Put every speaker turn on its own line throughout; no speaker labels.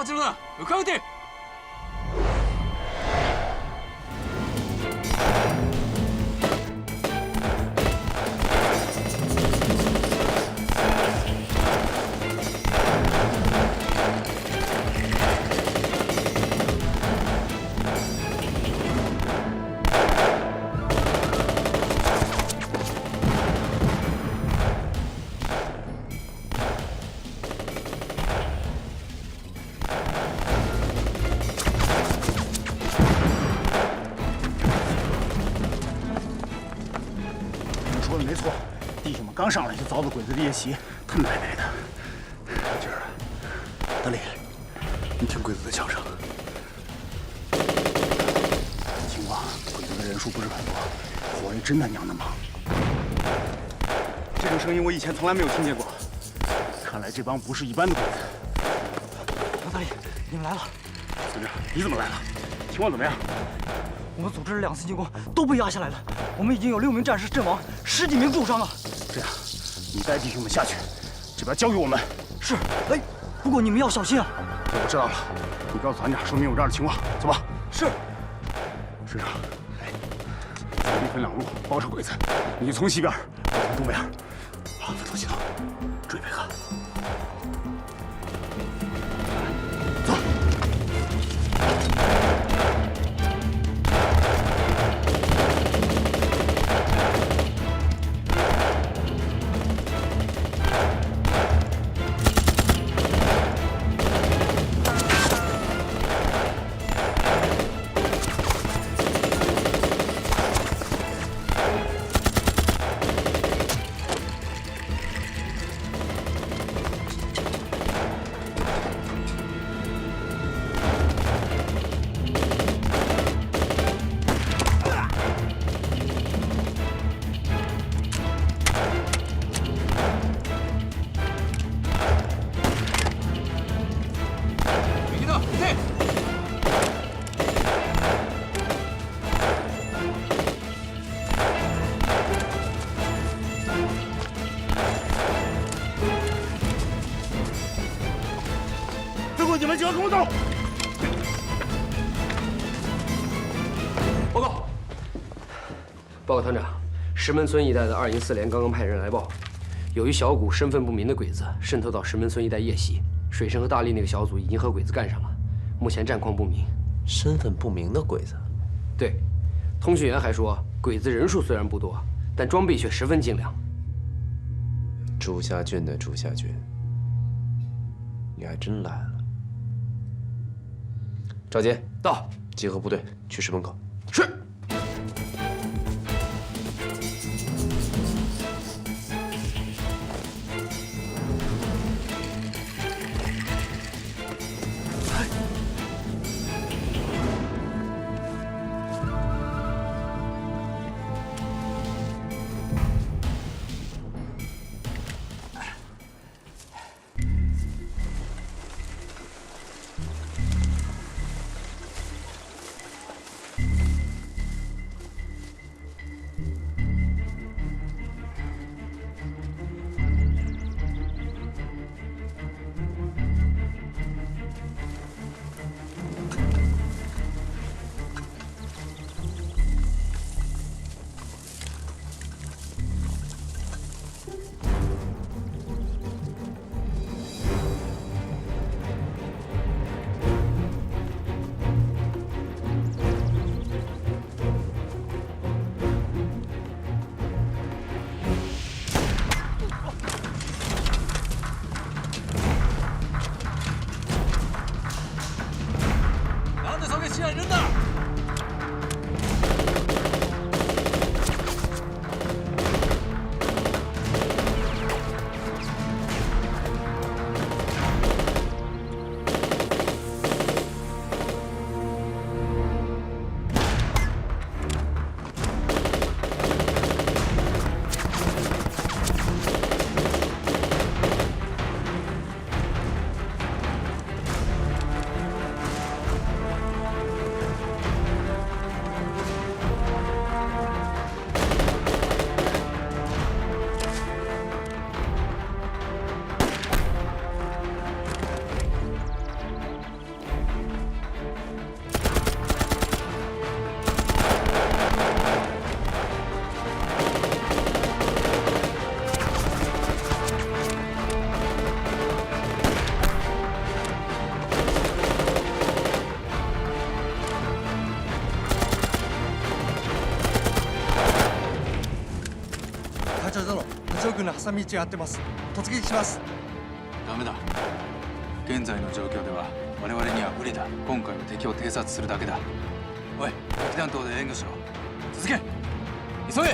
八郎だ。向かうて。
没错，弟兄们刚上来就遭到鬼子的夜袭，他奶奶的！今儿，德里，你听鬼子的叫声，情况，鬼子的人数不是很多，活也真他娘的忙。这种声音我以前从来没有听见过，看来这帮不是一般的鬼子。
王大爷，你们来了。
村长，你怎么来了？情况怎么样？
我们组织了2次进攻，都被压下来了。我们已经有6名战士阵亡，10几名重伤了。
这样，你带弟兄们下去，这边交给我们。
是。哎，不过你们要小心啊。
我知道了，你告诉团长，说明有这样的情况，走吧。
是。
师长，左力分2路包抄鬼子，你从西边，我从东边。好，分头行动，注意配合。走。你们几个跟我走！
报告团长，石门村一带的2营4连刚刚派人来报，有一小股身份不明的鬼子渗透到石门村一带夜袭，水生和大力那个小组已经和鬼子干上了，目前战况不明。
身份不明的鬼子？
对，通讯员还说，鬼子人数虽然不多，但装备却十分精良。
朱家俊的朱家俊，你还真来了。赵杰，
到，
集合部队去石门口。
是。
草道へ合ってます。突撃します。
ダメだ。現在の状況では我々には無理だ。今回は敵を偵察するだけだ。おい、敵弾頭で援護しろ。続け。急げ。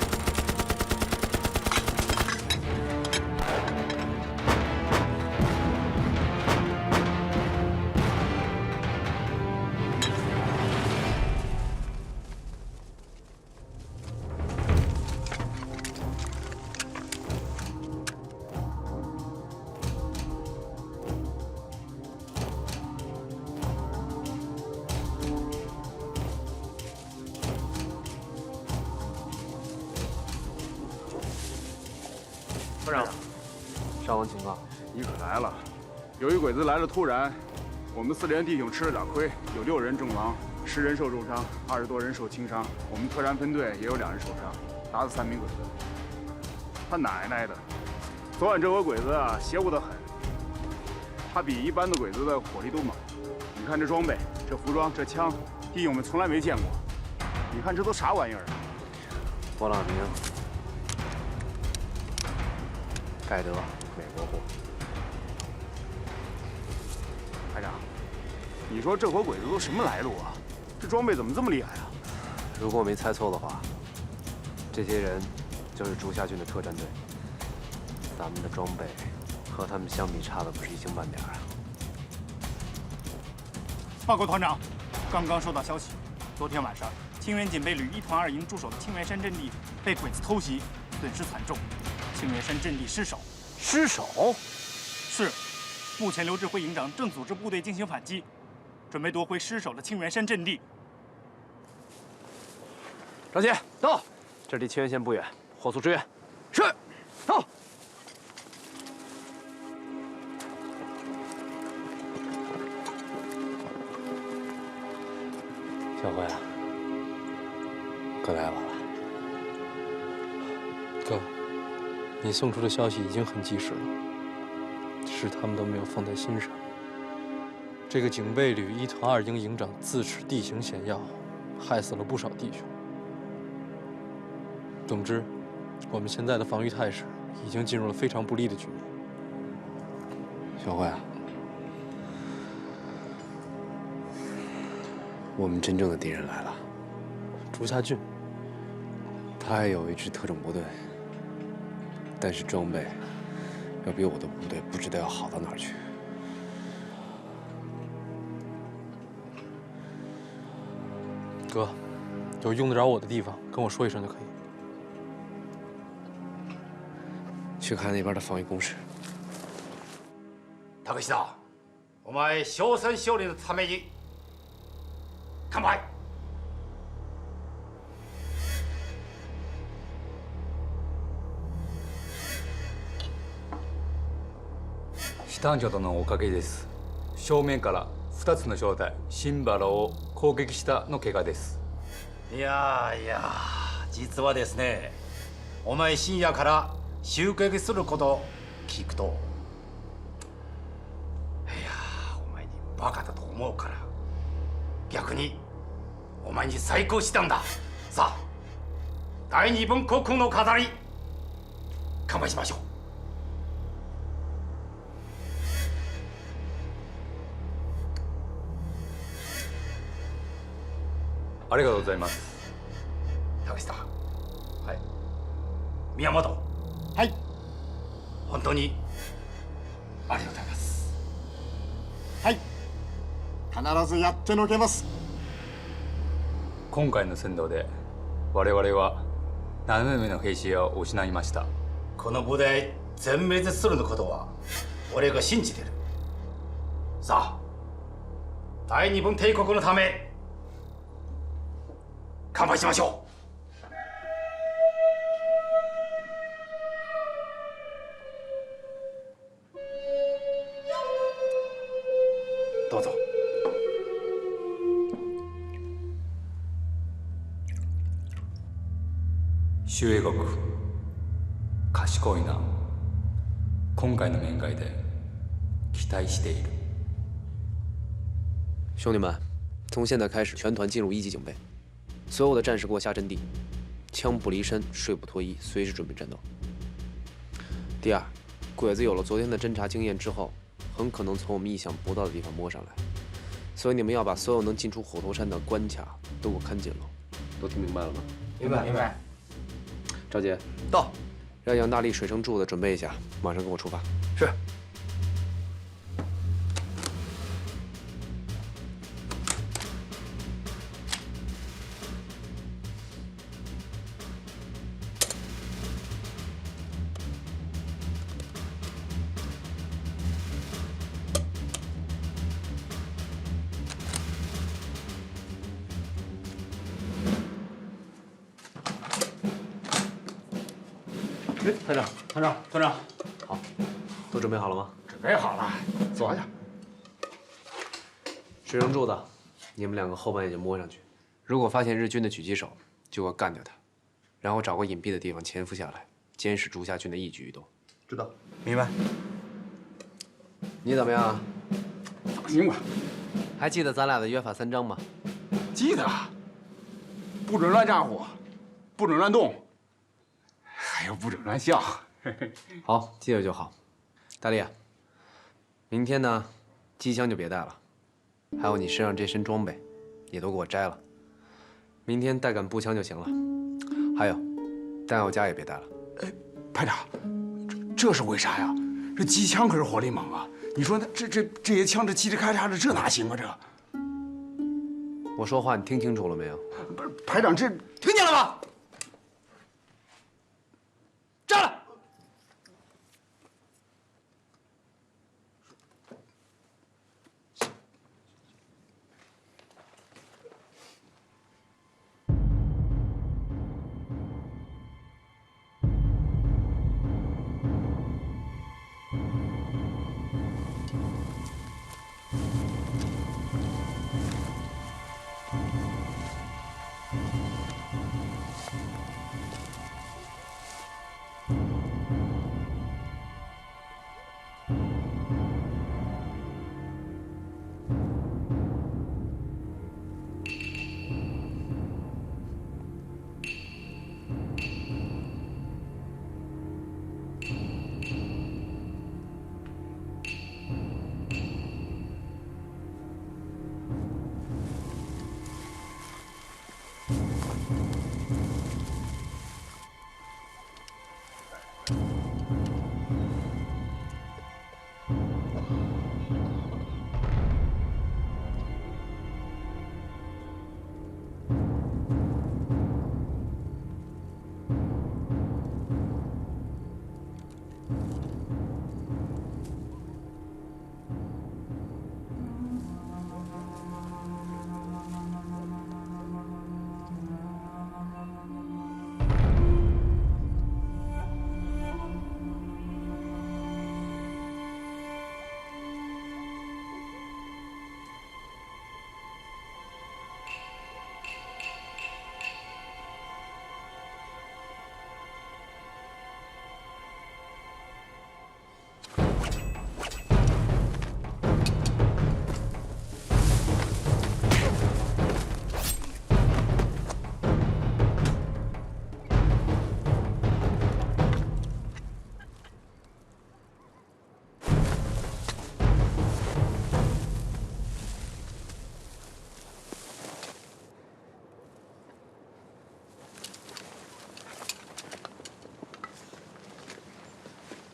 团长，
伤亡情况？
你可来了！由于鬼子来的突然，我们4连弟兄吃了点亏，有6人阵亡，10人受重伤，20多人受轻伤。我们特战分队也有2人受伤，打死3名鬼子。他奶奶的！昨晚这伙鬼子啊，邪乎得很。他比一般的鬼子的火力都猛。你看这装备、这服装、这枪，弟兄们从来没见过。你看这都啥玩意儿啊？
勃朗宁。 盖德，美国货。排长，
你说这伙鬼子都什么来路啊？这装备怎么这么厉害啊？
如果我没猜错的话，这些人就是竹下郡的特战队。咱们的装备和他们相比，差的不是一星半点啊！
报告团长，刚刚收到消息，昨天晚上清源警备旅1团2营驻守的清源山阵地被鬼子偷袭，损失惨重。 清源山阵地失守，
失守？
是。目前刘志辉营长正组织部队进行反击，准备夺回失守的清源山阵地。
张杰，到，这离清源县不远，火速支援。
是，到。
小辉啊，哥来晚了。
哥。 你送出的消息已经很及时了，是他们都没有放在心上。这个警备旅1团2营营长自持地形险要，害死了不少弟兄。总之，我们现在的防御态势已经进入了非常不利的局面。
小辉啊，我们真正的敌人来了。
竹下郡，
他还有一支特种部队。 但是装备要比我的部队不知道要好到哪儿去。
哥，有用得着我的地方，跟我说一声就可以。
去看那边的防御工事。
竹下，お前勝戦勝利のために乾杯。
男女殿のおかげです。正面から2つの正体シンバラを攻撃したの怪我です。
いやいや、実はですね、お前深夜から襲撃すること聞くと、いやお前にバカだと思うから、逆にお前に再興したんだ。さあ、第2分国の飾り乾杯しましょう。
ありがとうございます。
竹下、はい。宮本、
はい。
本当にありがとうございます。
はい。必ずやってのけます。
今回の戦闘で我々は7名の兵士を失いました。
この部隊全滅するのことは俺が信じてる。さあ、第2分帝国のため。 乾杯しましょう。どうぞ。
周英国、賢いな。今回の面会で期待している。
兄弟们，从现在开始，全团进入1级警备。 所有的战士给我下阵地，枪不离身，睡不脱衣，随时准备战斗。第二，鬼子有了昨天的侦查经验之后，很可能从我们意想不到的地方摸上来，所以你们要把所有能进出虎头山的关卡都给我看紧了。都听明白了吗？
明白明白。
赵杰，
到。
让杨大力、水生柱子准备一下，马上跟我出发。
是。
团长，团长，团长，
好，都准备好了吗？
准备好了，坐下。
水生柱子，你们两个后半夜就摸上去，如果发现日军的狙击手，就要干掉他，然后找个隐蔽的地方潜伏下来，监视竹下郡的一举一动。
知道。
明白。
你怎么样？
放心吧。
还记得咱俩的约法三章吗？
记得。不准乱咋呼，不准乱动，还有不准乱笑。
好，记着就好。大力，明天呢，机枪就别带了，还有你身上这身装备，也都给我摘了。明天带杆步枪就行了。还有，弹药夹也别带了。
排长，这是为啥呀？这机枪可是火力猛啊！你说这些枪这嘁哩咔嚓的，这哪行啊？这
我说话你听清楚了没有？
不是排长，这
听见了吗？站了。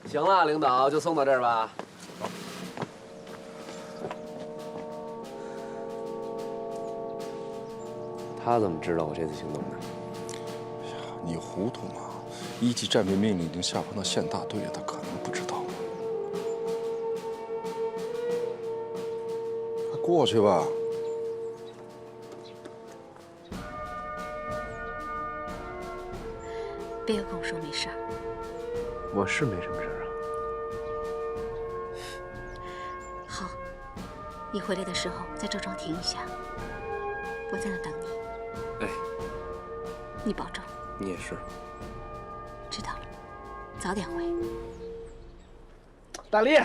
行了，领导就送到这儿吧。他怎么知道我这次行动的？
你糊涂吗？1级战备命令已经下放到县大队了，他可能不知道吗？快过去吧。
别跟我说没事儿。
我是没什么事儿啊。
好，你回来的时候在赵庄停一下，我在那等你。
哎，
你保重。
你也是。
知道了，早点回。
大力，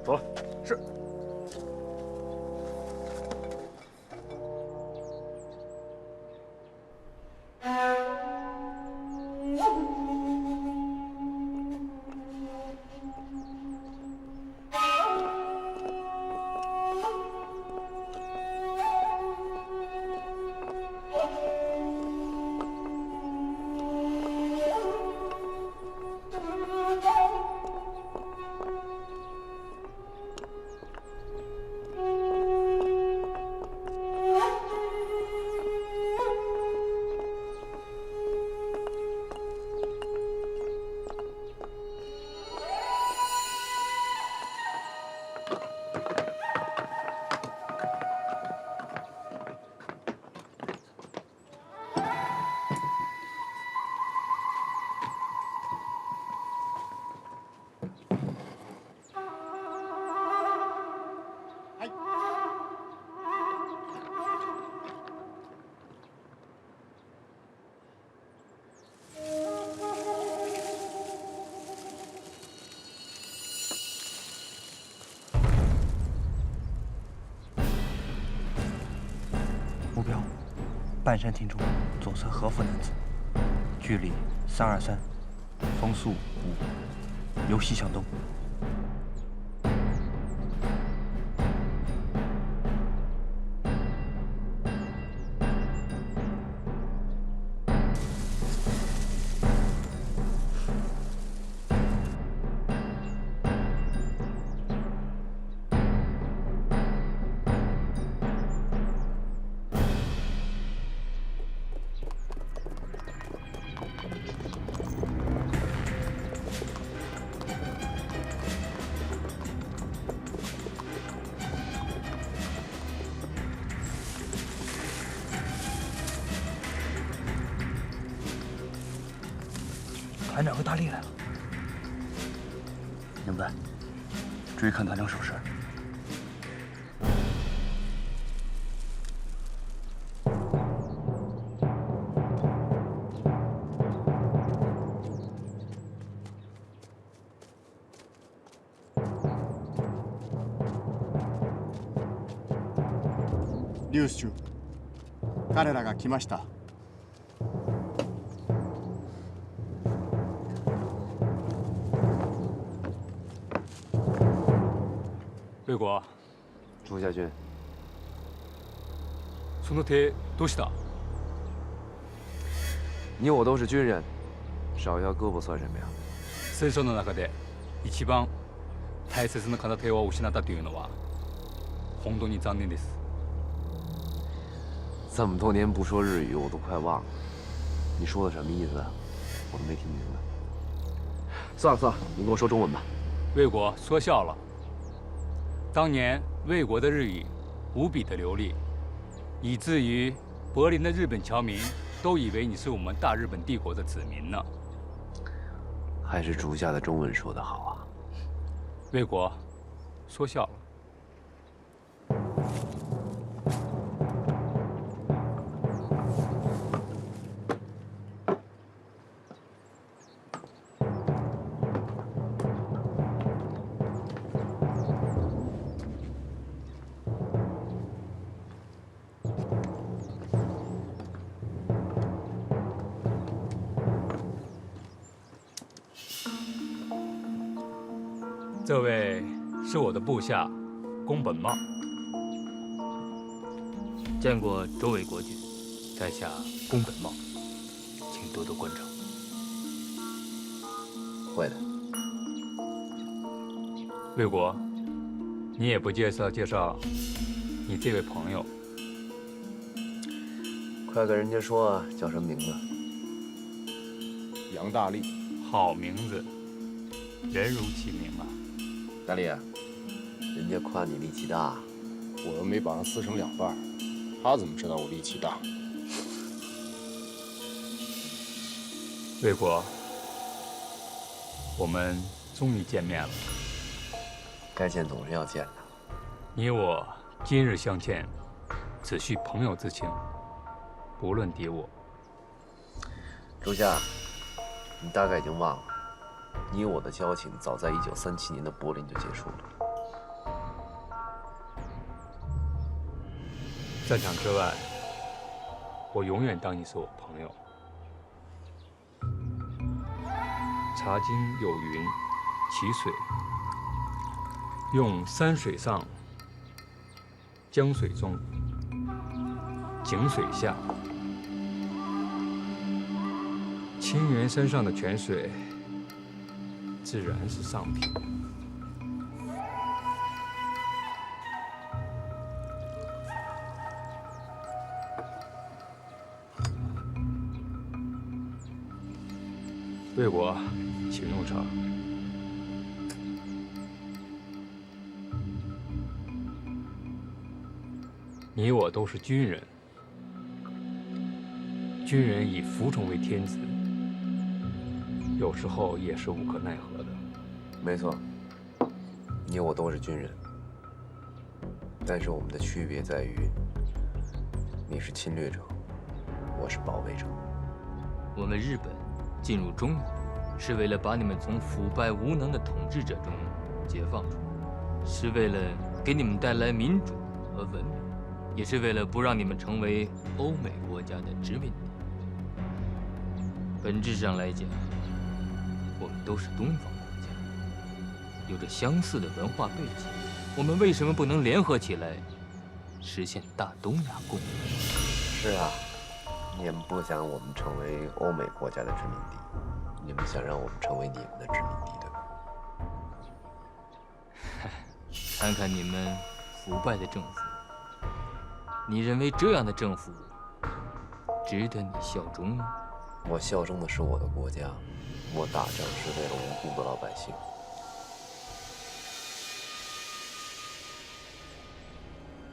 走了。是。
目标：半山亭中左侧和服男子，距离323，风速5，由西向东。
团长和大力来了。
明白。追看团长手势。
リュウシュ、彼らが来ました。
魏国，
朱家军，
その手どうした？
你我都是军人，少一条胳膊算什么呀？
戦争の中で一番大切な片手を失ったというのは本当に残念です。
这么多年不说日语，我都快忘了。你说的什么意思？我都没听明白。算了算了，你跟我说中文吧。
魏国说笑了。当年魏国的日语无比的流利，以至于柏林的日本侨民都以为你是我们大日本帝国的子民呢。
还是竹下的中文说得好啊。
魏国说笑了。这位是我的部下宫本茂，
见过周伟国君，
在下宫本茂，请多多关照。
会的。
魏国，你也不介绍介绍你这位朋友？
快跟人家说啊，叫什么名字？
杨大力。
好名字，人如其名啊。
大力，人家夸你力气大，
我又没把他撕成2半，他怎么知道我力气大？
魏国，我们终于见面了。
该见总是要见的。
你我今日相见，只需朋友之情，不论敌我。
朱夏，你大概已经忘了。你我的交情早在1937年的柏林就结束了。
战场之外，我永远当你是我朋友。茶经有云：其水，用山水上，江水中，井水下。青原山上的泉水，自然是上品。魏国，请用茶。你我都是军人，军人以服从为天职，有时候也是无可奈何的。
没错，你我都是军人，但是我们的区别在于，你是侵略者，我是保卫者。
我们日本进入中原，是为了把你们从腐败无能的统治者中解放出来，是为了给你们带来民主和文明，也是为了不让你们成为欧美国家的殖民地。本质上来讲，我们都是东方国家，有着相似的文化背景，我们为什么不能联合起来，实现大东亚共荣？
是啊，你们不想我们成为欧美国家的殖民地，你们想让我们成为你们的殖民地，对吧？
看看你们腐败的政府，你认为这样的政府值得你效忠吗？
我效忠的是我的国家，我打仗是为了无辜的老百姓。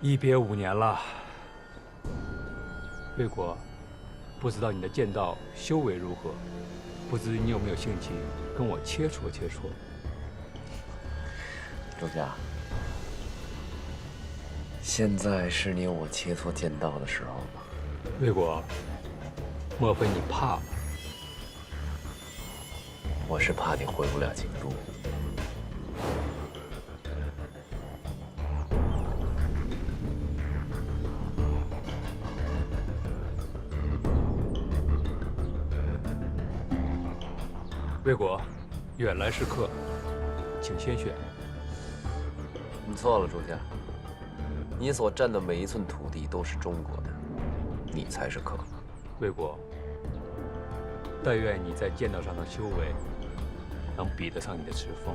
一别5年了，魏国，不知道你的剑道修为如何？不知你有没有兴趣跟我切磋切磋？
周家，现在是你我切磋剑道的时候吗？
魏国，莫非你怕吗？
我是怕你回不了京都。
魏国，远来是客，请先选。
你错了，朱家。你所占的每一寸土地都是中国的，你才是客。
魏国，但愿你在剑道上的修为能比得上你的池峰。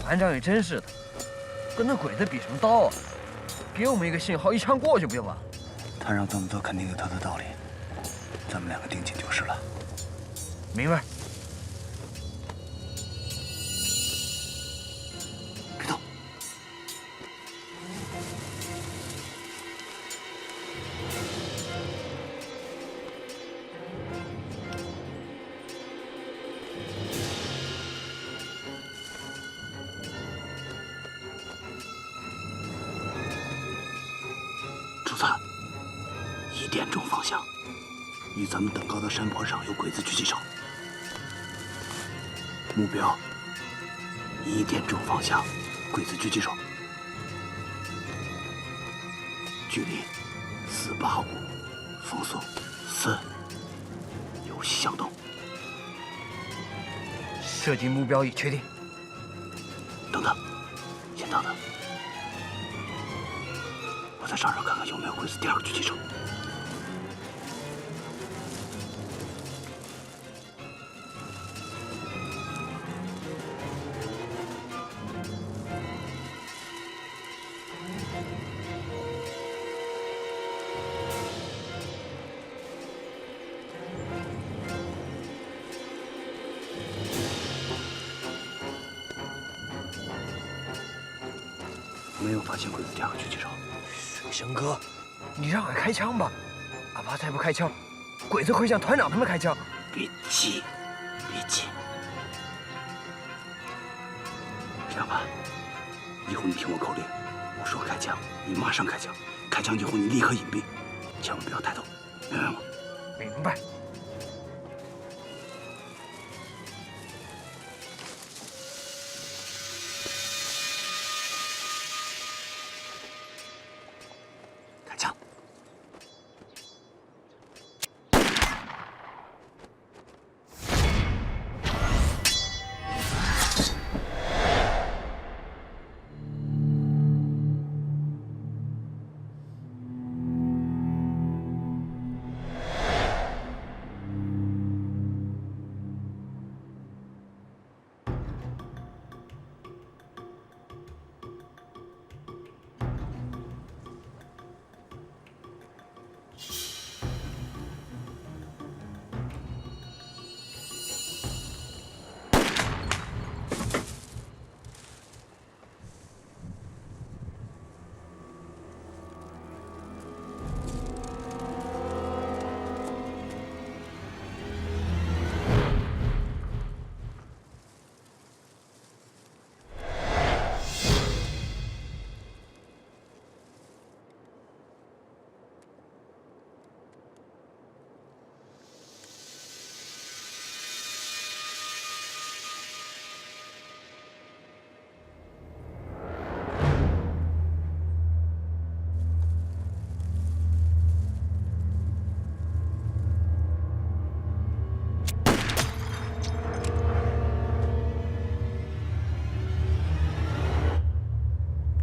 团长也真是的，跟那鬼子比什么刀啊？给我们一个信号，一枪过去不就完了？
他让这么做，肯定有他的道理。咱们两个定睛就是了。
明白。
别动。
主子，1点钟方向，与咱们等高的山坡上有鬼子狙击手。目标1点钟方向，鬼子狙击手。距离485，风速4，有戏响动。
射击目标已确定。
等等，先等等。我在山上看看有没有鬼子第2个狙击手。没有发现鬼子第二个狙击手。
水生哥，你让俺开枪吧，哪怕再不开枪，鬼子会向团长他们开枪。
别急，别急。这样吧，以后你听我口令，我说开枪，你马上开枪。开枪以后你立刻隐蔽，千万不要抬头，明白吗？
明白。
开枪！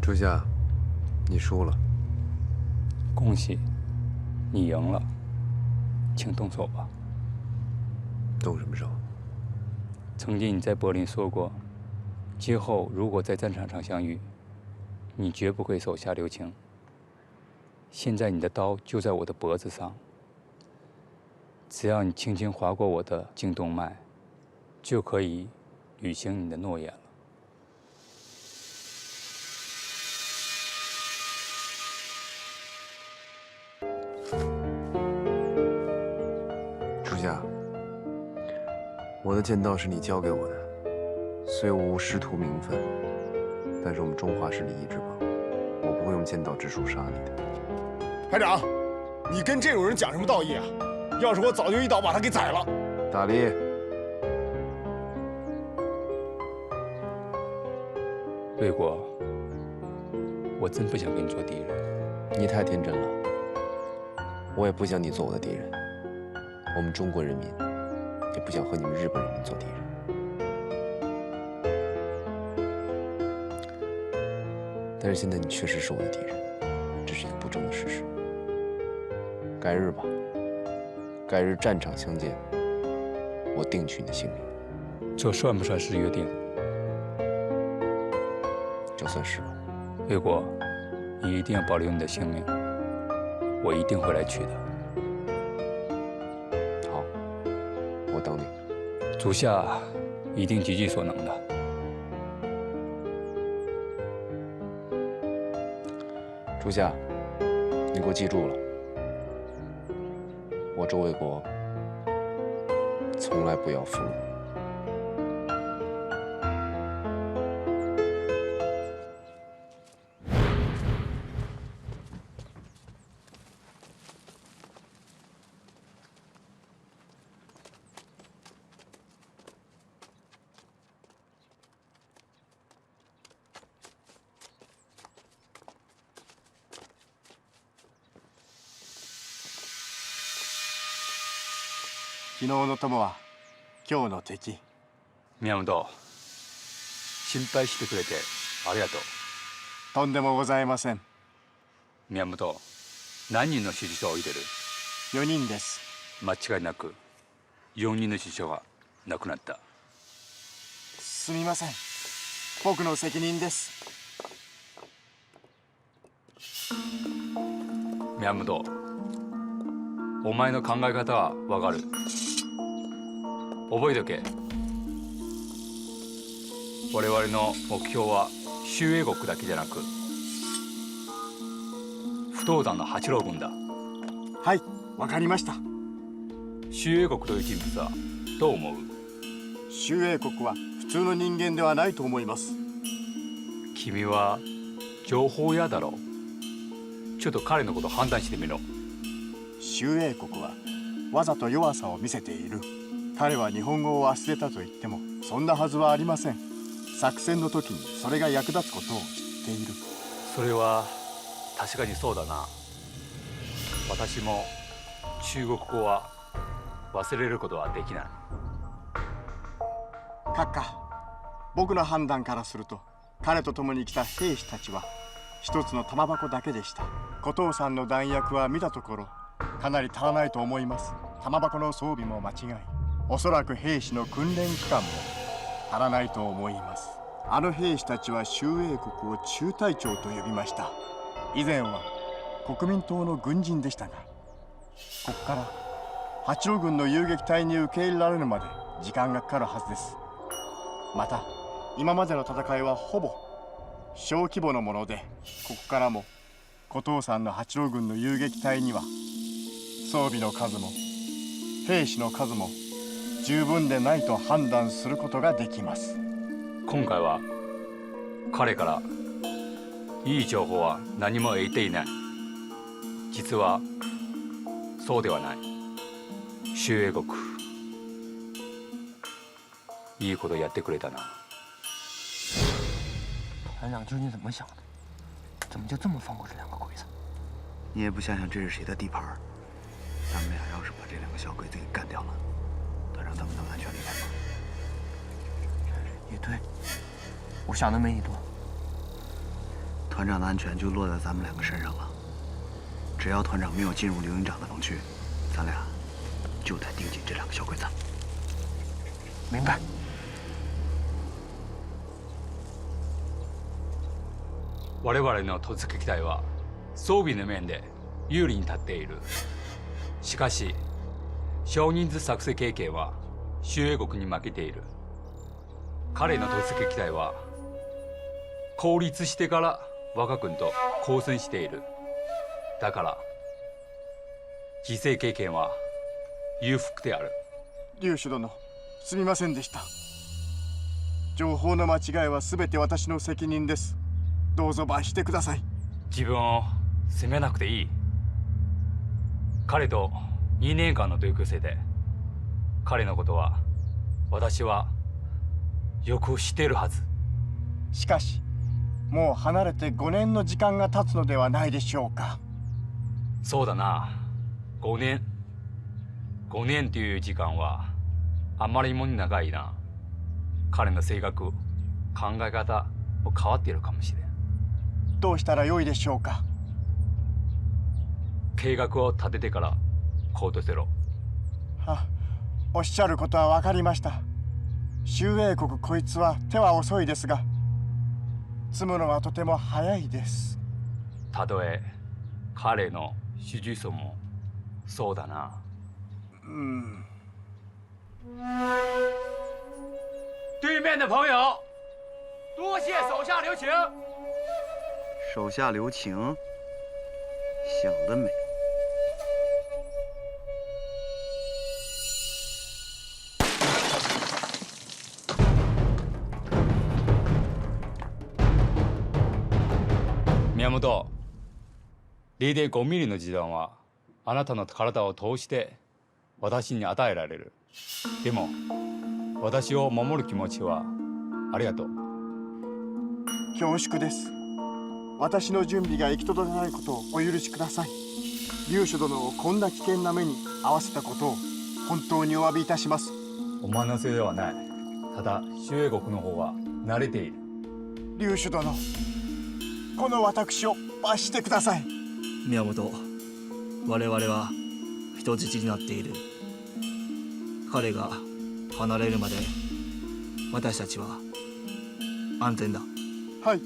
初夏，你输了。
恭喜，你赢了，请动手吧。
动什么手？
曾经你在柏林说过，今后如果在战场上相遇，你绝不会手下留情。现在你的刀就在我的脖子上，只要你轻轻划过我的颈动脉，就可以履行你的诺言了。
初夏，我的剑道是你教给我的，虽我无师徒名分，但是我们中华是礼仪之邦，我不会用剑道之术杀你的。
排长，你跟这种人讲什么道义啊？要是我早就一刀把他给宰了。
大力，
魏国，我真不想跟你做敌人。
你太天真了，我也不想你做我的敌人。我们中国人民也不想和你们日本人民做敌人。但是现在你确实是我的敌人，这是一个不争的事实。改日吧，改日战场相见，我定取你的性命。
这算不算是约定？
这算是吧。
魏国，你一定要保留你的性命，我一定会来取的。
好，我等你。
属下一定极尽所能的。
初夏，你给我记住了，我周卫国从来不要俘虏。
昨日の友は今日の敵。
宮本、心配してくれてありがとう。
とんでもございません。
宮本、何人の支持者を置いてる
4人です。
間違いなく4人の支持者が亡くなった。
すみません。僕の責任です。
宮本、お前の考え方はわかる。覚えておけ。我々の目標は周英国だけじゃなく東山の八郎軍だ。
はい、わかりました。
周英国という人物はどう思う？
周英国は普通の人間ではないと思います。
君は情報屋だろう。ちょっと彼のことを判断してみろ。
周英国はわざと弱さを見せている。彼は日本語を忘れたと言ってもそんなはずはありません。作戦の時にそれが役立つことを知っている。
それは確かにそうだな。私も中国語は忘れることはできない。
閣下、僕の判断からすると彼と共に来た兵士たちは一つの玉箱だけでした。古藤さんの弾薬は見たところかなり足らないと思います。玉箱の装備も間違い、おそらく兵士の訓練期間も足らないと思います。あの兵士たちは周英国を中隊長と呼びました。以前は国民党の軍人でしたが、ここから八郎軍の遊撃隊に受け入れられるまで時間がかかるはずです。また今までの戦いはほぼ小規模のもので、ここからも古藤さんの八郎軍の遊撃隊には装備の数も兵士の数も十分でないと判断することができます。
今回は彼からいい情報は何も得ていない。実はそうではない。周英国いいことやってくれたな。
团长究竟怎么想的？怎么就这么放过这两个鬼子？
你也不想想这是谁的地盘？咱们俩要是把这两个小鬼子给干掉了，团长咱们能安全离开吗？
也对，我想的没你多。
团长的安全就落在咱们两个身上了。只要团长没有进入刘营长的防区，咱俩就得盯紧这两个小鬼子。
明白。
我々の突撃隊は装備の面で有利に立っている。しかし少人数作戦経験は周英国に負けている。彼の突撃隊は効立してから我が軍と交戦している。だから犠牲経験は裕福である。
劉主殿、すみませんでした。情報の間違いは全て私の責任です。どうぞ罰してください。
自分を責めなくていい。彼と2年間の同級生で、彼のことは私はよく知っているはず。
しかしもう離れて5年の時間が経つのではないでしょうか。
そうだな。5年という時間はあまりにも長いな。彼の性格、考え方も変わっているかもしれん。
どうしたらよいでしょうか。
計画を立ててから行動せろ。
おっしゃることは分かりました。周英国こいつは手は遅いですが、積むのはとても早いです。
たとえ彼の主従層もそうだな。对面的朋友，多谢手下留情。
手下留情，想得美。
宮本、0.5ミリの時弾はあなたの体を通して私に与えられる。でも私を守る気持ちはありがとう。
恐縮です。私の準備が行き届かないことをお許しください。劉主殿をこんな危険な目に遭わせたことを本当にお詫びいたします。
お前のせいではない。ただ周英国の方は慣れている。
劉主殿、この私を罰してください。
宮本、我々は人質になっている。彼が離れるまで私たちは安全だ。
はい。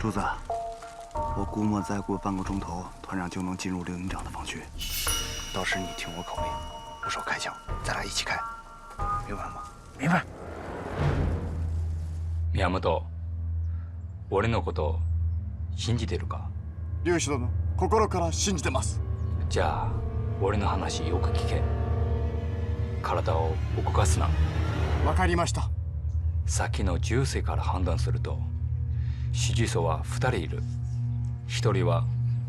柱子，我估摸再过半个钟头，团长就能进入刘营长的防区。到时你听我口令，不手开枪，咱俩一起开，明白吗？
明白。
宮本、俺のこと信じてるか？
龍志殿、心から信じてます。
じゃあ俺の話よく聞け。体を動かすな。
わかりました。
さっきの銃声から判断すると、指示層は2人いる。1人は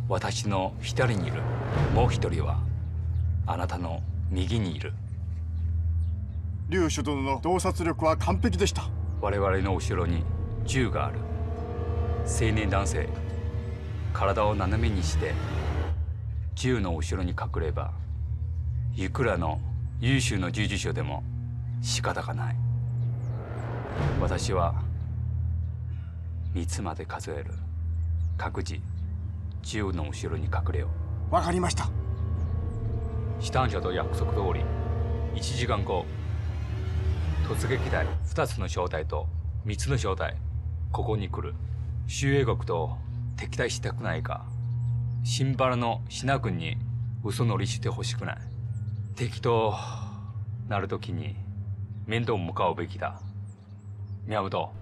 私の左にいる。もう1人はあなたの右にいる。
龍志殿の洞察力は完璧でした。
我々の後ろに銃がある。青年男性、体を斜めにして銃の後ろに隠れば、いくらの優秀な従事者でも仕方がない。私は3つまで数える。各自銃の後ろに隠れよ
う。わかりました。
シタン社と約束通り1時間後、突撃隊2つの小隊と3つの小隊ここに来る。周英国と敵対したくないか、新原のシナ君に嘘乗りしてほしくない。敵となるときに面倒向かうべきだ。宮本、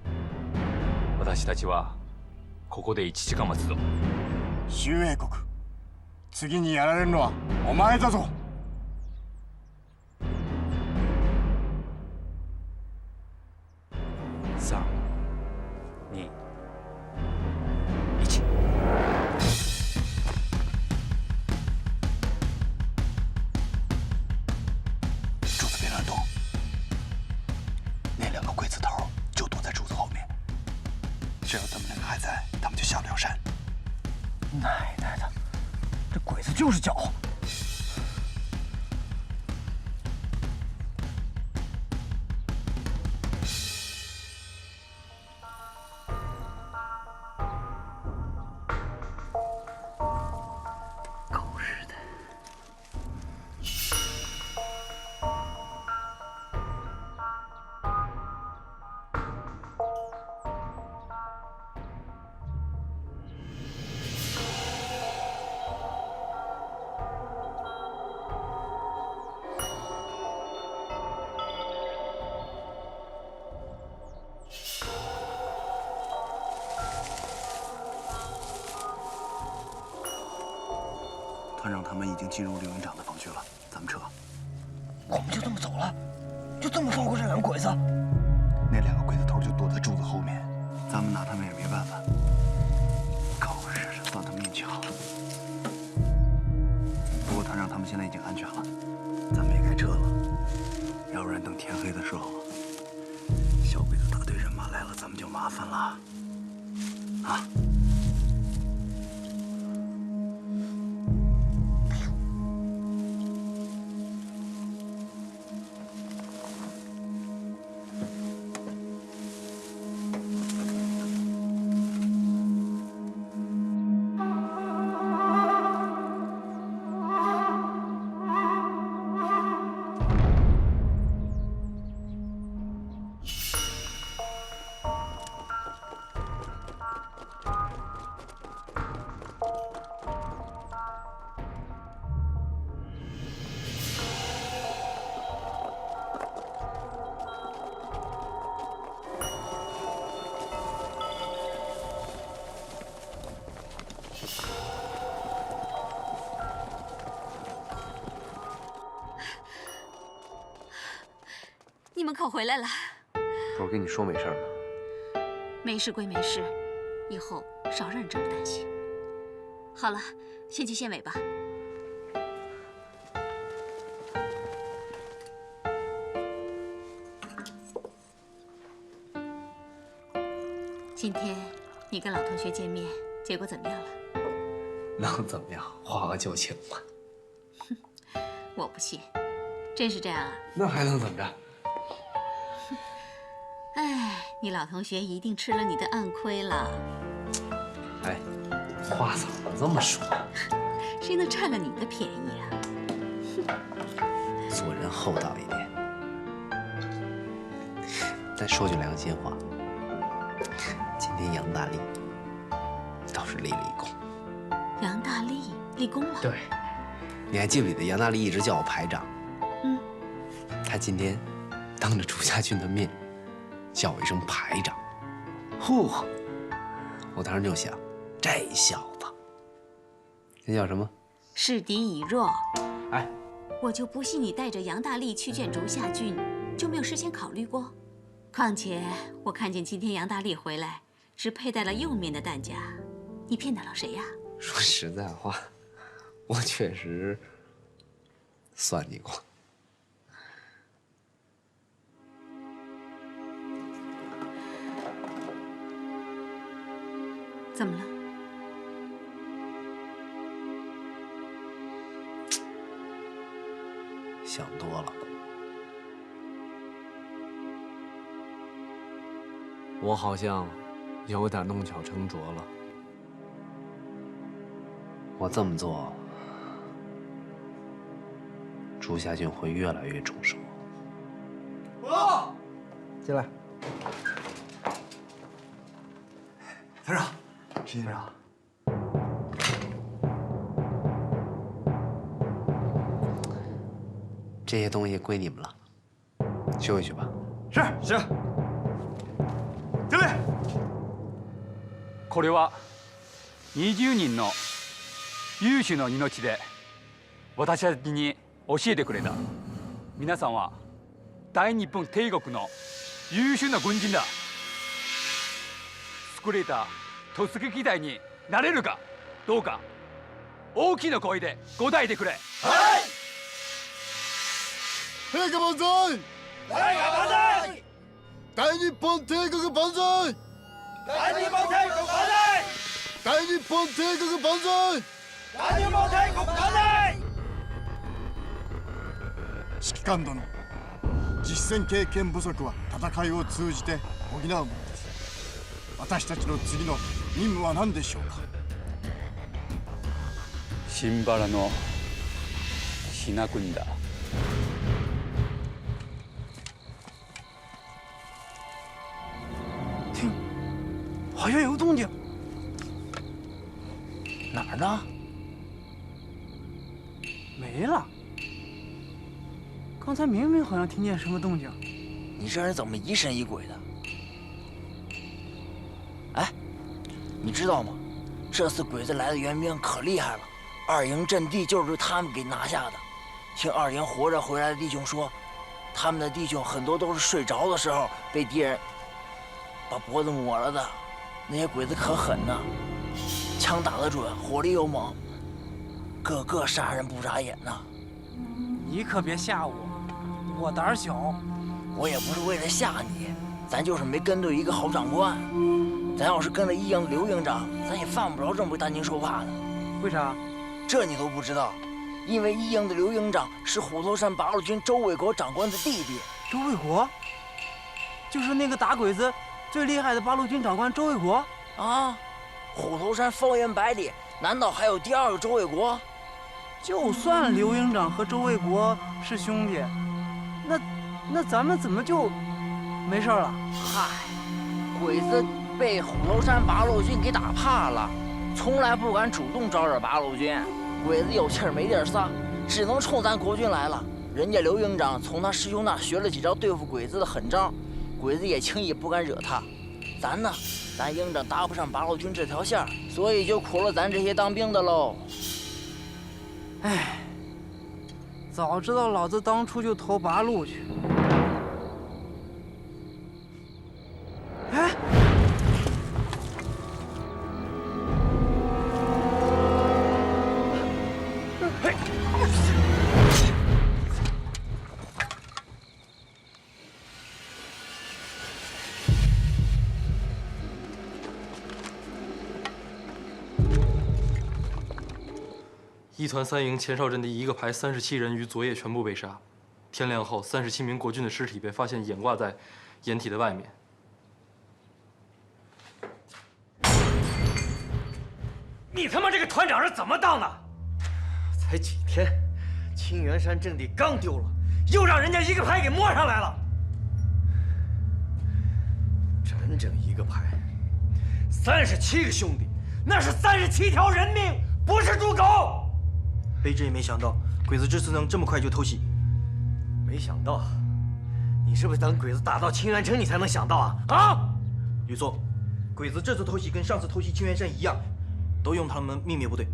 私たちはここで1時間待つぞ。
周英国、次にやられるのはお前だぞ。
3、2、1。
柱子别乱动，那2个鬼子头就躲在柱子后面。只要他们2个还在，他们就下不了山。
奶奶的，这鬼子就是狡猾。
团长他们已经进入刘营长的防区了，咱们撤。
我们就这么走了？就这么放过这2个鬼子？
那2个鬼子头就躲在柱子后面，咱们拿他们也没办法。狗日的，算他们运气好。不过团长他们现在已经安全了，咱们也该撤了。要不然等天黑的时候，小鬼子大队人马来了，咱们就麻烦了。啊！
你们可回来了。
不是跟你说没事吗？
没事归没事，以后少让人这么担心。好了，先去县委吧。今天你跟老同学见面，结果怎么样了？
能怎么样？画个旧情嘛。
我不信，真是这样啊？
那还能怎么着？
哎，你老同学一定吃了你的暗亏了。
哎，话怎么这么说？
谁能占了你的便宜啊？
做人厚道一点。再说句良心话，今天杨大力倒是就是立了一功。
杨大力立功了。
对，你还记不记得杨大力一直叫我排长？
嗯。
他今天当着朱家俊的面叫我一声排长，嚯！我当时就想，这小子，那叫什么？
示敌以弱。
哎，
我就不信你带着杨大力去见竹下郡，就没有事先考虑过。况且我看见今天杨大力回来，只佩戴了右面的弹夹，你骗得了谁呀？
说实在话，我确实算计过。
怎么了？
想多了。
我好像有点弄巧成拙了。
我这么做，朱家俊会越来越重视我。
进来。
团长，
石团长。
这些东西归你们了，休息去吧。
是。
进来。
これは20人の有志の命で私たちに教えてくれた。皆さんは大日本帝国の優秀な軍人だ。優れた突撃隊になれるかどうか大きな声で答えてくれ。はい。
陛下万歳！
陛下万歳！
大日本帝国万歳！
大日本帝国万歳！
大日本帝国万歳！
大日本帝国万歳！
指揮官殿、実戦経験不足は戦いを通じて補うものです。私たちの次の任務は何でしょうか？
新原の品国だ。
听，好像有动静。哪儿呢？没了。刚才明明好像听见什么动静。
你这人怎么疑神疑鬼的？哎，你知道吗？这次鬼子来的援兵可厉害了，二营阵地就是他们给拿下的。听二营活着回来的弟兄说，他们的弟兄很多都是睡着的时候被敌人把脖子抹了的。那些鬼子可狠呐，枪打得准，火力又猛，个个杀人不眨眼呐。
你可别吓我，我胆儿小。
我也不是为了吓你，咱就是没跟对一个好长官。咱要是跟了一营的刘营长，咱也犯不着这么担惊受怕的。
为啥？
这你都不知道？因为一营的刘营长是虎头山八路军周卫国长官的弟弟。
周卫国？就是那个打鬼子最厉害的八路军长官周卫国
啊！虎头山方圆百里，难道还有第二个周卫国？
就算刘营长和周卫国是兄弟，那咱们怎么就没事了？
嗨，鬼子被虎头山八路军给打怕了，从来不敢主动招惹八路军。鬼子有气儿没地儿撒，只能冲咱国军来了。人家刘营长从他师兄那学了几招对付鬼子的狠招，鬼子也轻易不敢惹他。咱呢，咱营长搭不上八路军这条线，所以就苦了咱这些当兵的喽。
哎，早知道老子当初就投八路去。哎，
一团三营前哨阵地一个排37人于昨夜全部被杀。天亮后，37名国军的尸体被发现掩挂在掩体的外面。
你他妈这个团长是怎么当的？才几天，清源山阵地刚丢了，又让人家一个排给摸上来了。整整一个排，37个兄弟，
那是37条人命，不是猪狗。
卑职也没想到鬼子这次能这么快就偷袭。
没想到，你是不是等鬼子打到清源城你才能想到啊？啊！
吕座，鬼子这次偷袭跟上次偷袭清源山一样，都用他们秘密部队。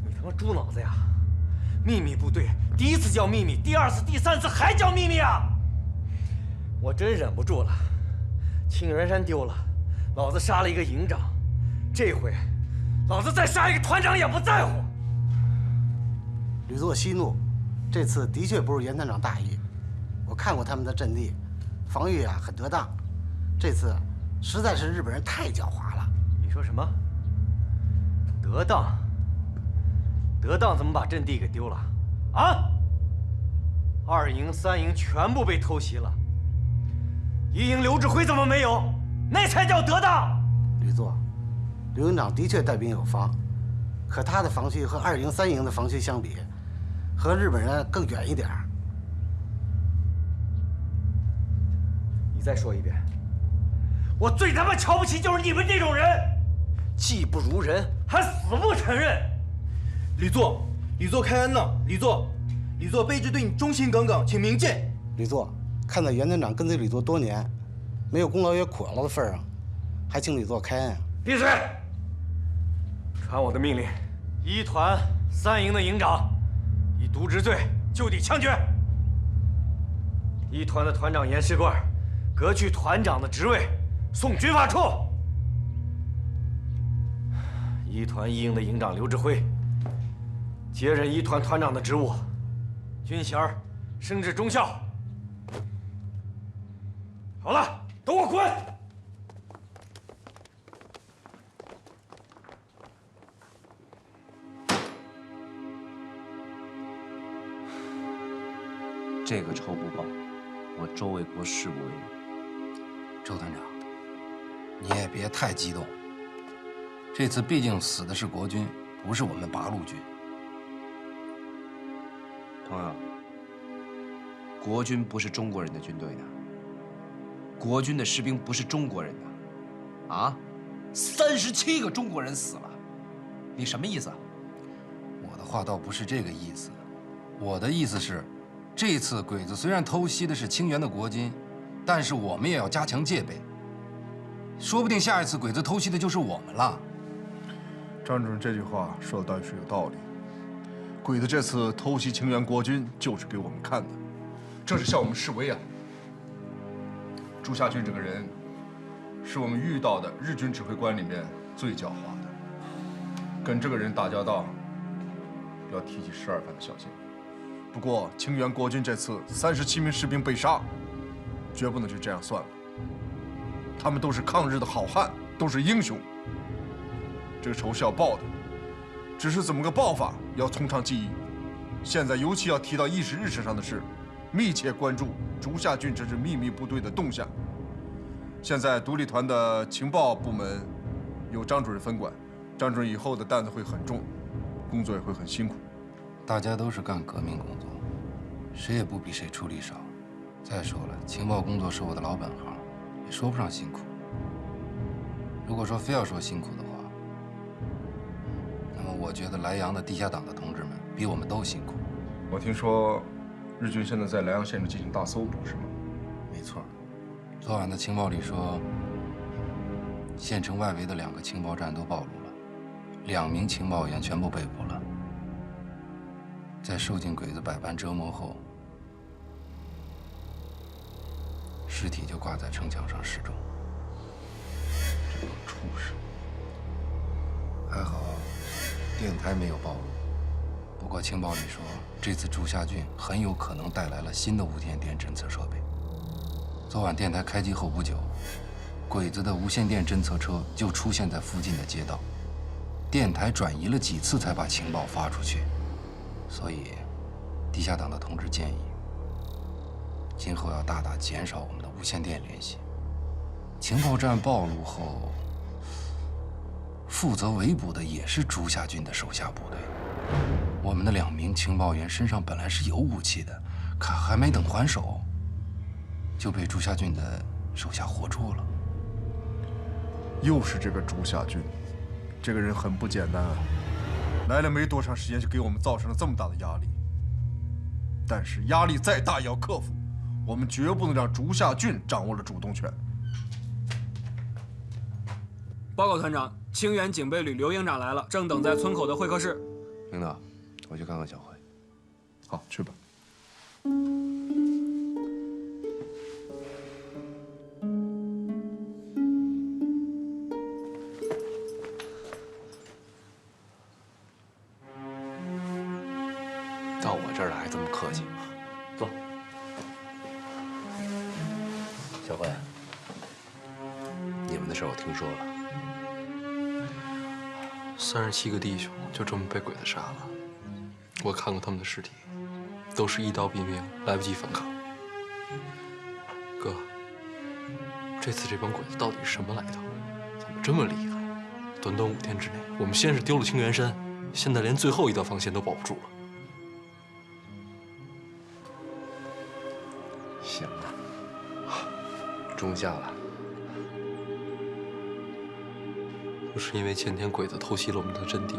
你他妈猪脑子呀！秘密部队第一次叫秘密，第二次、第三次还叫秘密啊！我真忍不住了，清源山丢了，老子杀了一个营长，这回老子再杀一个团长也不在乎。
吕座息怒，这次的确不是袁团长大意。我看过他们的阵地，防御啊很得当。这次实在是日本人太狡猾了。
你说什么？得当？得当怎么把阵地给丢了？啊！2营、3营全部被偷袭了。1营刘志辉怎么没有？那才叫得当。
吕座，刘营长的确带兵有方，可他的防区和2营、3营的防区相比，和日本人更远一点儿。
你再说一遍。我最他妈瞧不起就是你们这种人，技不如人，还死不承认。
吕座，吕座开恩了，吕座，卑职对你忠心耿耿，请明鉴。
吕座，看在袁团长跟随吕座多年，没有功劳也苦劳的份上，还请吕座开恩。
闭嘴！传我的命令，1团3营的营长以渎职罪就地枪决。1团的团长严世贵革去团长的职位，送军法处。1团1营的营长刘志辉接任1团团长的职务，军衔升至中校。好了，都给我滚！
这个仇不报，我周卫国誓不为人。周团长，你也别太激动。这次毕竟死的是国军，不是我们八路军。朋友，国军不是中国人的军队的，国军的士兵不是中国人的，啊，37个中国人死了，你什么意思？我的话倒不是这个意思，我的意思是，这次鬼子虽然偷袭的是清源的国军，但是我们也要加强戒备，说不定下一次鬼子偷袭的就是我们了。
张主任这句话说的倒是有道理。鬼子这次偷袭清源国军，就是给我们看的，这是向我们示威啊！朱夏俊这个人，是我们遇到的日军指挥官里面最狡猾的。跟这个人打交道，要提起12分的小心。不过清源国军这次37名士兵被杀，绝不能就这样算了。他们都是抗日的好汉，都是英雄。这个仇是要报的，只是怎么个报法，要从长计议。现在尤其要提到议事日程上的是，密切关注竹下郡这支秘密部队的动向。现在独立团的情报部门由张主任分管，张主任以后的担子会很重，工作也会很辛苦。
大家都是干革命工作，谁也不比谁出力少。再说了，情报工作是我的老本行，也说不上辛苦。如果说非要说辛苦的话，那么我觉得莱阳的地下党的同志们比我们都辛苦。
我听说，日军现在在莱阳县里进行大搜捕，是吗？
没错。昨晚的情报里说，县城外围的2个情报站都暴露了，2名情报员全部被捕了。在受尽鬼子百般折磨后，尸体就挂在城墙上示众。这帮畜生！还好，电台没有暴露。不过情报里说，这次竹下郡很有可能带来了新的无线电侦测设备。昨晚电台开机后不久，鬼子的无线电侦测车就出现在附近的街道，电台转移了几次才把情报发出去。所以，地下党的同志建议，今后要大大减少我们的无线电联系。情报站暴露后，负责围捕的也是竹下郡的手下部队。我们的2名情报员身上本来是有武器的，可还没等还手，就被竹下郡的手下活捉了。
又是这个竹下俊，这个人很不简单啊！来了没多长时间，就给我们造成了这么大的压力。但是压力再大也要克服，我们绝不能让竹下俊掌握了主动权。
报告团长，清源警备旅刘营长来了，正等在村口的会客室。
领导，我去看看小慧。
好，去吧。
到我这儿来还这么客气，坐。小慧，你们的事我听说了。
37个弟兄就这么被鬼子杀了。我看过他们的尸体，都是一刀毙命，来不及反抗。哥，这次这帮鬼子到底是什么来头？怎么这么厉害？短短5天之内，我们先是丢了清源山，现在连最后一道防线都保不住了。
行了，中下了。
就是因为前天鬼子偷袭了我们的阵地，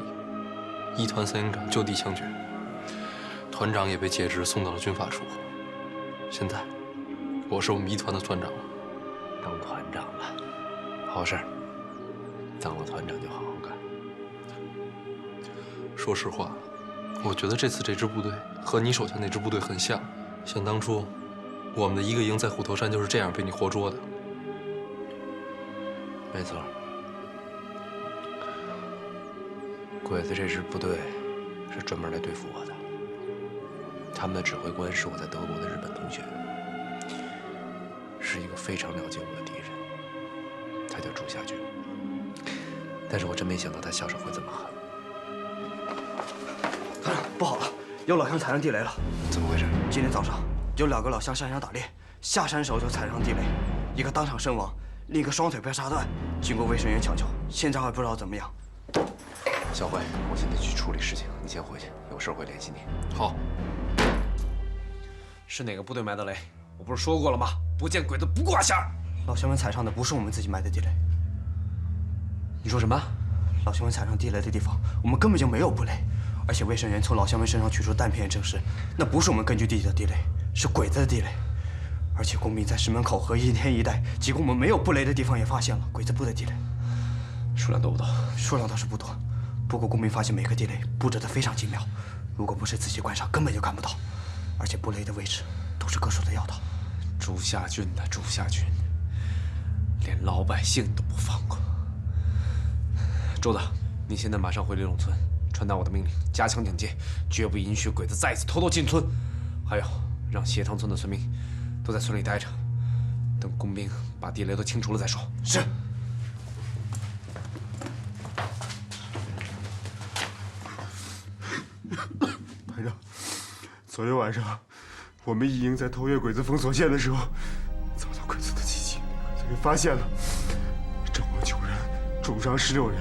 一团3营长就地枪决，团长也被解职送到了军法处。现在，我是我们一团的团长了，
当团长了，好事儿。当了团长就好好干。
说实话，我觉得这次这支部队和你手下那支部队很像，想当初，我们的一个营在虎头山就是这样被你活捉的。
没错。 鬼子这支部队是专门来对付我的，他们的指挥官是我在德国的日本同学，是一个非常了解我的敌人，他叫竹下俊。但是我真没想到他下手会这么狠。
团长，不好了，有老乡踩上地雷了。
怎么回事？
今天早上有2个老乡下山打猎，下山时候就踩上地雷，一个当场身亡，另一个双腿被杀断，经过卫生员抢救，现在还不知道怎么样。
小慧，我现在去处理事情，你先回去，有事会联系你。
好。
是哪个部队埋的雷？我不是说过了吗？不见鬼子不挂线儿。
老乡们踩上的不是我们自己埋的地雷。
你说什么？
老乡们踩上地雷的地方，我们根本就没有布雷，而且卫生员从老乡们身上取出弹片证实，那不是我们根据地的地雷，是鬼子的地雷。而且工兵在石门口和一天一带几个我们没有布雷的地方也发现了鬼子布的地雷。
数量多不多？
数量倒是不多。 不过，工兵发现每个地雷布置得非常精妙，如果不是仔细观察，根本就看不到。而且布雷的位置都是各处的要道。
竹下俊的竹下俊，连老百姓都不放过。周子，你现在马上回李陇村，传达我的命令，加强警戒，绝不允许鬼子再次偷偷进村。还有，让斜塘村的村民都在村里待着，等工兵把地雷都清除了再说。
是。
排长，昨天晚上我们一营在偷越鬼子封锁线的时候，遭到鬼子的袭击，被给发现了，阵亡9人，重伤16人，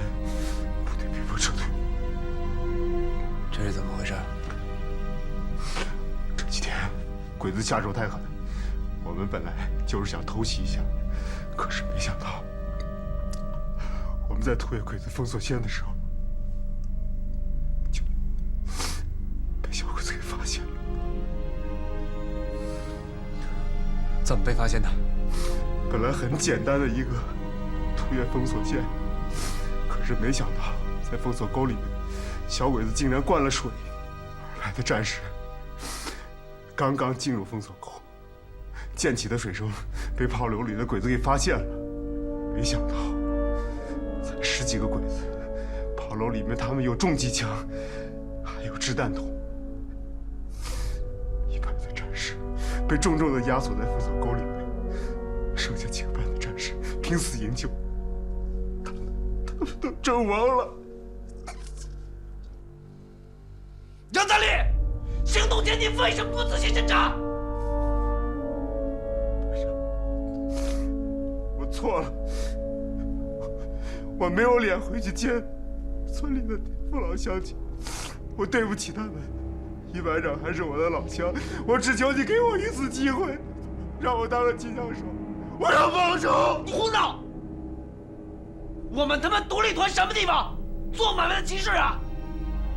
部队被迫撤退。
这是怎么回事？
这几天鬼子下手太狠，我们本来就是想偷袭一下，可是没想到我们在偷越鬼子封锁线的时候。
怎么被发现的？
本来很简单的一个突越封锁线，可是没想到在封锁沟里面，小鬼子竟然灌了水。而来的战士刚刚进入封锁沟，溅起的水声被炮楼里的鬼子给发现了。没想到才10几个鬼子，炮楼里面他们有重机枪，还有掷弹筒。 被重重的压锁在封锁沟里面，剩下几个班的战士拼死营救，他们都阵亡了。
杨大力，行动前你为什么不仔细侦查？
我错了，我没有脸回去见村里的父老乡亲，我对不起他们。 一班长还是我的老乡，我只求你给我一次机会，让我当个机枪手，我要报仇！
你胡闹！我们他妈独立团什么地方？做买卖的集市啊！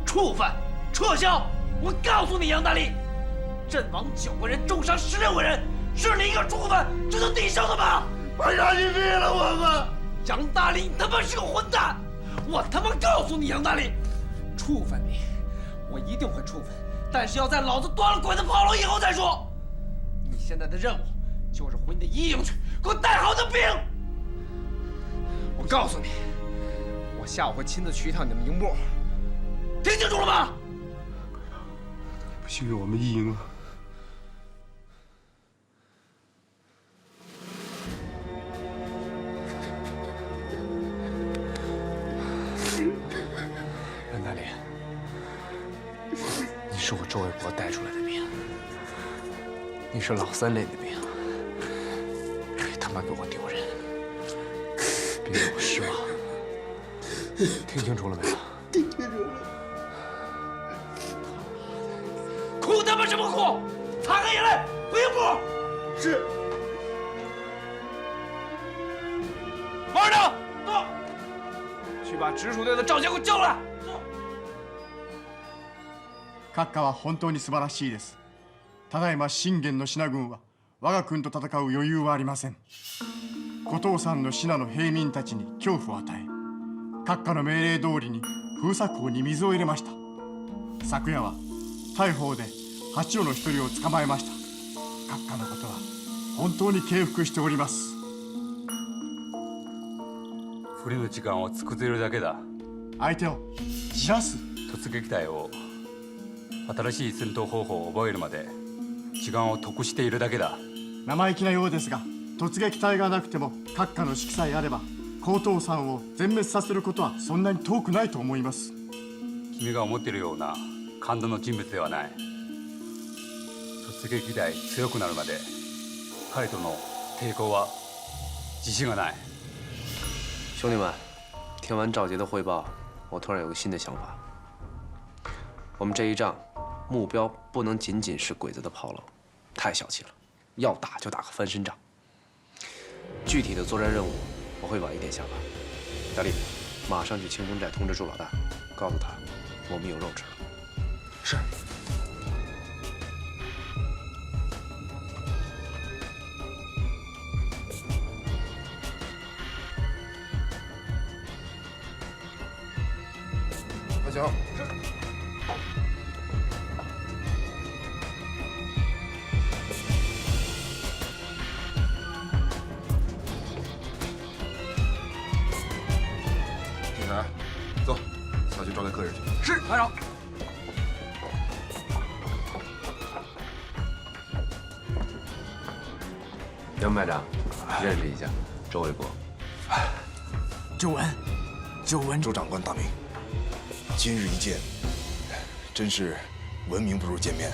触犯，撤销！我告诉你，杨大力，阵亡9个人，重伤16个人，是你一个触犯就能抵消的吗？我让你灭了我们！杨大力，你他妈是个混蛋！我他妈告诉你，杨大力，处分你，我一定会处分，但是要在老子端了鬼子跑了以后再说。你现在的任务就是回你的一营去，给我带好你的兵。我告诉你，我下午会亲自去一趟你们营部，听清楚了吗？
不信任我们一营了。
任大力，你是我周卫国带出来的兵，你是老3连的兵，别他妈给我丢人，别给我失望，听清楚了没有？
听清楚了。哭他妈什么哭？擦干眼泪，回营部。是。王二等，到。去把直属队的赵杰给我叫来。
閣下は本当に素晴らしいです。ただいま信玄の信軍は我が軍と戦う余裕はありません。後藤さんの信の平民たちに恐怖を与え、閣下の命令通りに封鎖港に水を入れました。昨夜は大砲で八尾の一人を捕まえました。閣下のことは本当に敬服しております。
不利の時間を作っているだけだ。
相手をじらす。
突撃隊を新しい戦闘方法を覚えるまで時間を得しているだけだ。
生意気なようですが、突撃隊がなくても閣下の指揮さえあれば高藤さんを全滅させることはそんなに遠くないと思います。
君が思っているような感動の人物ではない。突撃隊強くなるまで彼との抵抗は自信がない。
兄弟们，听完赵杰的汇报，我突然有个新的想法。我们这一仗，目标不能仅仅是鬼子的炮楼，太小气了。要打就打个翻身仗。具体的作战任务，我会晚一点下发。大力，马上去清风寨通知朱老大，告诉他我们有肉吃了。
是。阿强。是。进来，走，下去招待客人去。
是，排长。
杨排长，认识一下，周卫国。
周文，周文，
周长官大名，今日一见，真是闻名不如见面。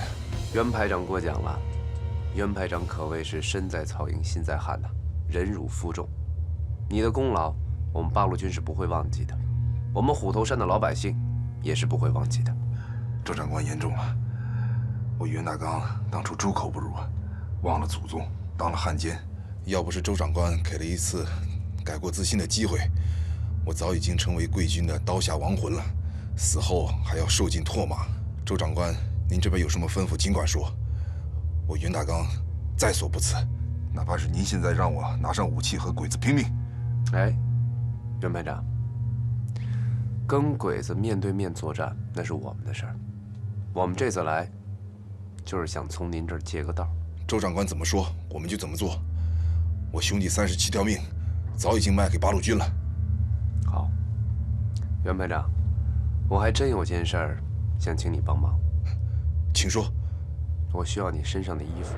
袁排长过奖了，袁排长可谓是身在曹营心在汉呐，忍辱负重。你的功劳，我们八路军是不会忘记的，我们虎头山的老百姓也是不会忘记的。
周长官言重了，我袁大刚当初猪口不如，忘了祖宗，当了汉奸。要不是周长官给了一次改过自新的机会，我早已经成为贵军的刀下亡魂了，死后还要受尽唾骂。周长官，您这边有什么吩咐，尽管说，我袁大刚在所不辞。哪怕是您现在让我拿上武器和鬼子拼命。
哎，袁排长，跟鬼子面对面作战那是我们的事儿，我们这次来，就是想从您这儿借个道。
周长官怎么说，我们就怎么做。我兄弟37条命，早已经卖给八路军了。
好，袁排长，我还真有件事儿想请你帮忙。
请说。
我需要你身上的衣服。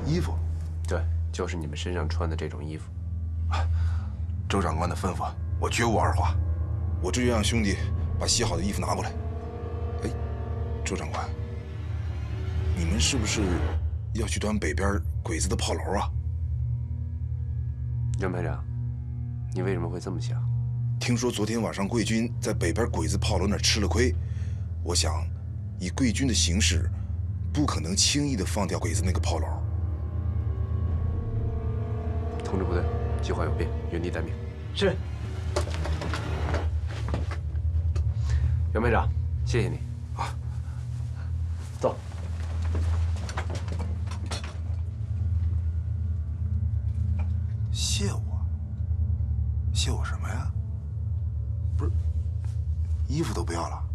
衣服？
对，就是你们身上穿的这种衣服。
周长官的吩咐，我绝无二话。我这就让兄弟把洗好的衣服拿过来。哎，周长官，你们是不是要去端北边鬼子的炮楼啊？
袁排长，你为什么会这么想？
听说昨天晚上贵军在北边鬼子炮楼那儿吃了亏，我想，以贵军的形势，不可能轻易的放掉鬼子那个炮楼。
通知部队，计划有变，原地待命。
是。
袁排长，谢谢你。
啊，
走。
谢我？谢我什么呀？不是，衣服都不要了？